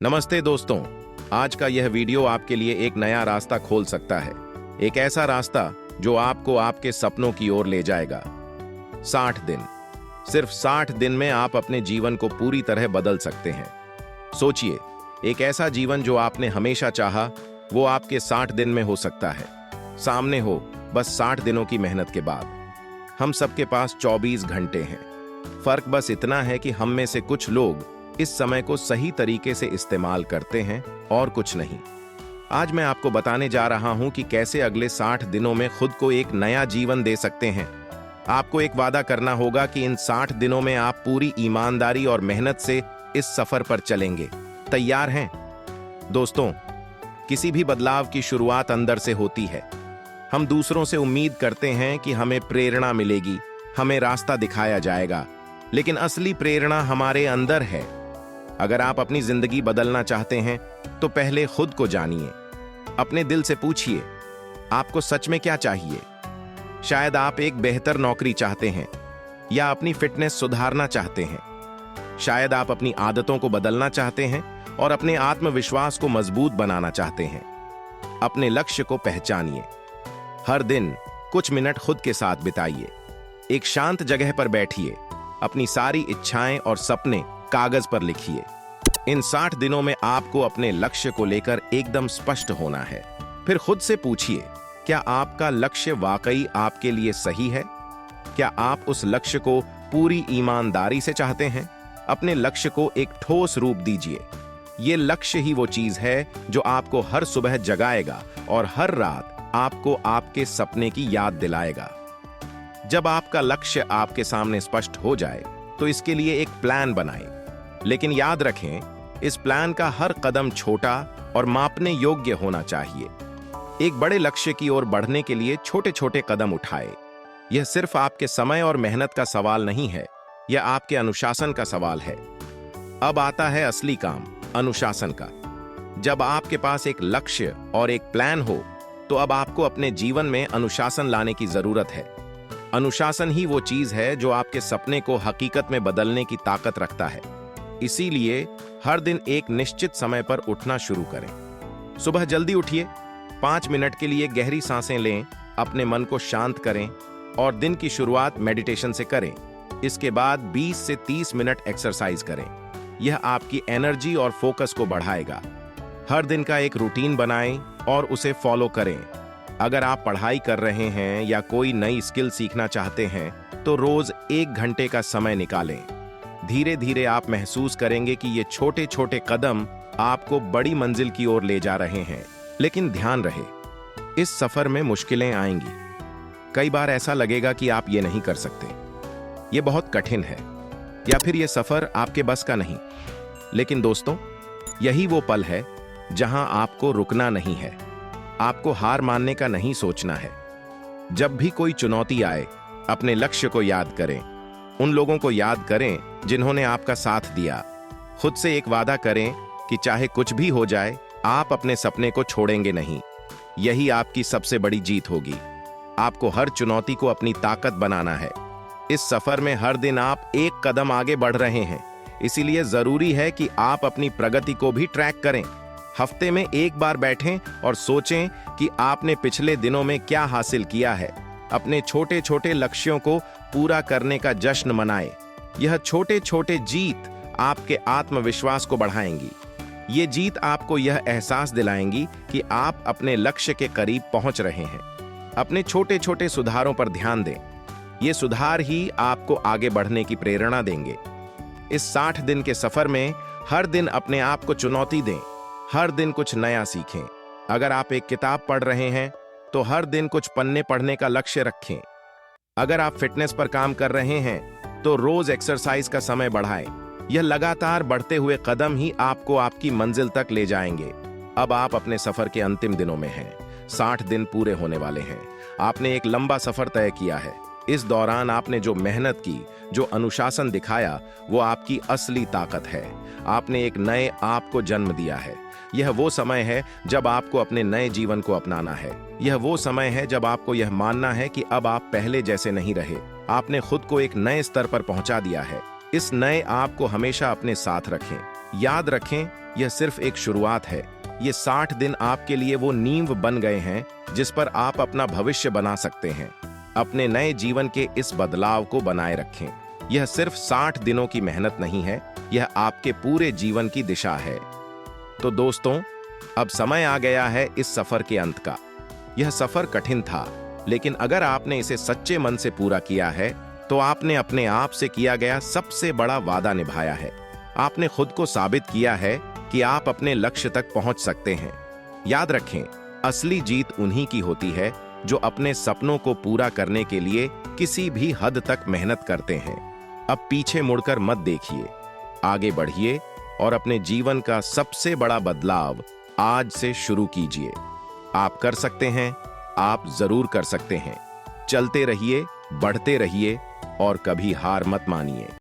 नमस्ते दोस्तों। आज का यह वीडियो आपके लिए एक नया रास्ता खोल सकता है। एक ऐसा रास्ता जो आपको आपके सपनों की ओर ले जाएगा। 60 दिन। सिर्फ 60 दिन में आप अपने जीवन को पूरी तरह बदल सकते हैं। सोचिए, एक ऐसा जीवन जो आपने हमेशा चाहा, वो आपके 60 दिन में हो सकता है। सामने हो बस 60 दिनों की मेहनत के बाद। हम सबके पास 24 घंटे हैं। फर्क बस इतना है कि हम में से कुछ लोग इस समय को सही तरीके से इस्तेमाल करते हैं और कुछ नहीं। आज मैं आपको बताने जा रहा हूं कि कैसे अगले 60 दिनों में खुद को एक नया जीवन दे सकते हैं। आपको एक वादा करना होगा कि इन 60 दिनों में आप पूरी ईमानदारी और मेहनत से इस सफर पर चलेंगे। तैयार हैं? दोस्तों, किसी भी बदलाव की शुरुआत अंदर से होती है। हम दूसरों से उम्मीद करते हैं कि हमें प्रेरणा मिलेगी, हमें रास्ता दिखाया जाएगा, लेकिन असली प्रेरणा हमारे अंदर है। अगर आप अपनी जिंदगी बदलना चाहते हैं तो पहले खुद को जानिए। अपने दिल से पूछिए, आपको सच में क्या चाहिए? शायद आप एक बेहतर नौकरी चाहते हैं या अपनी फिटनेस सुधारना चाहते हैं। शायद आप अपनी आदतों को बदलना चाहते हैं और अपने आत्मविश्वास को मजबूत बनाना चाहते हैं। अपने लक्ष्य को पहचानिए। हर दिन कुछ मिनट खुद के साथ बिताइए। एक शांत जगह पर बैठिए। अपनी सारी इच्छाएं और सपने कागज पर लिखिए। इन 60 दिनों में आपको अपने लक्ष्य को लेकर एकदम स्पष्ट होना है। फिर खुद से पूछिए, क्या आपका लक्ष्य वाकई आपके लिए सही है? क्या आप उस लक्ष्य को पूरी ईमानदारी से चाहते हैं? अपने लक्ष्य को एक ठोस रूप दीजिए। ये लक्ष्य ही वो चीज है जो आपको हर सुबह जगाएगा और हर रात आपको आपके सपने की याद दिलाएगा। जब आपका लक्ष्य आपके सामने स्पष्ट हो जाए तो इसके लिए एक प्लान बनाएं। लेकिन याद रखें, इस प्लान का हर कदम छोटा और मापने योग्य होना चाहिए। एक बड़े लक्ष्य की ओर बढ़ने के लिए छोटे छोटे कदम उठाएं। यह सिर्फ आपके समय और मेहनत का सवाल नहीं है, यह आपके अनुशासन का सवाल है। अब आता है असली काम, अनुशासन का। जब आपके पास एक लक्ष्य और एक प्लान हो तो अब आपको अपने जीवन में अनुशासन लाने की जरूरत है। अनुशासन ही वो चीज है जो आपके सपने को हकीकत में बदलने की ताकत रखता है। इसीलिए हर दिन एक निश्चित समय पर उठना शुरू करें। सुबह जल्दी उठिए, 5 मिनट के लिए गहरी सांसें लें, अपने मन को शांत करें और दिन की शुरुआत मेडिटेशन से करें। इसके बाद 20 से 30 मिनट एक्सरसाइज करें। यह आपकी एनर्जी और फोकस को बढ़ाएगा। हर दिन का एक रूटीन बनाएं और उसे फॉलो करें। अगर आप पढ़ाई कर रहे हैं या कोई नई स्किल सीखना चाहते हैं तो रोज 1 घंटे का समय निकालें। धीरे धीरे आप महसूस करेंगे कि ये छोटे छोटे कदम आपको बड़ी मंजिल की ओर ले जा रहे हैं। लेकिन ध्यान रहे, इस सफर में मुश्किलें आएंगी। कई बार ऐसा लगेगा कि आप ये नहीं कर सकते, ये बहुत कठिन है, या फिर ये सफर आपके बस का नहीं। लेकिन दोस्तों, यही वो पल है जहां आपको रुकना नहीं है, आपको हार मानने का नहीं सोचना है। जब भी कोई चुनौती आए, अपने लक्ष्य को याद करें, उन लोगों को याद करें जिन्होंने आपका साथ दिया। खुद से एक वादा करें कि चाहे कुछ भी हो जाए, आप अपने सपने को छोड़ेंगे नहीं। यही आपकी सबसे बड़ी जीत होगी। आपको हर चुनौती को अपनी ताकत बनाना है। इस सफर में हर दिन आप एक कदम आगे बढ़ रहे हैं, इसीलिए जरूरी है कि आप अपनी प्रगति को भी ट्रैक करें। हफ्ते में एक बार बैठें और सोचें कि आपने पिछले दिनों में क्या हासिल किया है। अपने छोटे छोटे लक्ष्यों को पूरा करने का जश्न मनाएं। यह छोटे छोटे जीत आपके आत्मविश्वास को बढ़ाएंगी। ये जीत आपको यह एहसास दिलाएंगी कि आप अपने लक्ष्य के करीब पहुंच रहे हैं। अपने छोटे छोटे सुधारों पर ध्यान दें। ये सुधार ही आपको आगे बढ़ने की प्रेरणा देंगे। इस 60 दिन के सफर में हर दिन अपने आप को चुनौती दें। हर दिन कुछ नया सीखें। अगर आप एक किताब पढ़ रहे हैं तो हर दिन कुछ पन्ने पढ़ने का लक्ष्य रखें। अगर आप फिटनेस पर काम कर रहे हैं तो रोज एक्सरसाइज का समय बढ़ाएं। यह लगातार बढ़ते हुए कदम ही आपको आपकी मंजिल तक ले जाएंगे। अब आप अपने सफर के अंतिम दिनों में हैं। 60 दिन पूरे होने वाले हैं। आपने एक लंबा सफर तय किया है। इस दौरान आपने जो मेहनत की, जो अनुशासन दिखाया, वो आपकी असली ताकत है। आपने एक नए आप को जन्म दिया है। यह वो समय है जब आपको अपने नए जीवन को अपनाना है। यह वो समय है जब आपको यह मानना है कि अब आप पहले जैसे नहीं रहे। आपने खुद को एक नए स्तर पर पहुंचा दिया है। इस नए आप को हमेशा अपने साथ रखें। याद रखें, यह सिर्फ एक शुरुआत है। ये 60 दिन आपके लिए वो नींव बन गए हैं जिस पर आप अपना भविष्य बना सकते हैं। अपने नए जीवन के इस बदलाव को बनाए रखें। यह सिर्फ 60 दिनों की मेहनत नहीं है, यह आपके पूरे जीवन की दिशा है। तो दोस्तों, अब समय आ गया है इस सफर के अंत का। यह सफर कठिन था, लेकिन अगर आपने इसे सच्चे मन से पूरा किया है तो आपने अपने आप से किया गया सबसे बड़ा वादा निभाया है। आपने खुद को साबित किया है कि आप अपने लक्ष्य तक पहुंच सकते हैं। याद रखें, असली जीत उन्हीं की होती है जो अपने सपनों को पूरा करने के लिए किसी भी हद तक मेहनत करते हैं। अब पीछे मुड़कर मत देखिए, आगे बढ़िए और अपने जीवन का सबसे बड़ा बदलाव आज से शुरू कीजिए। आप कर सकते हैं, आप जरूर कर सकते हैं। चलते रहिए, बढ़ते रहिए और कभी हार मत मानिए।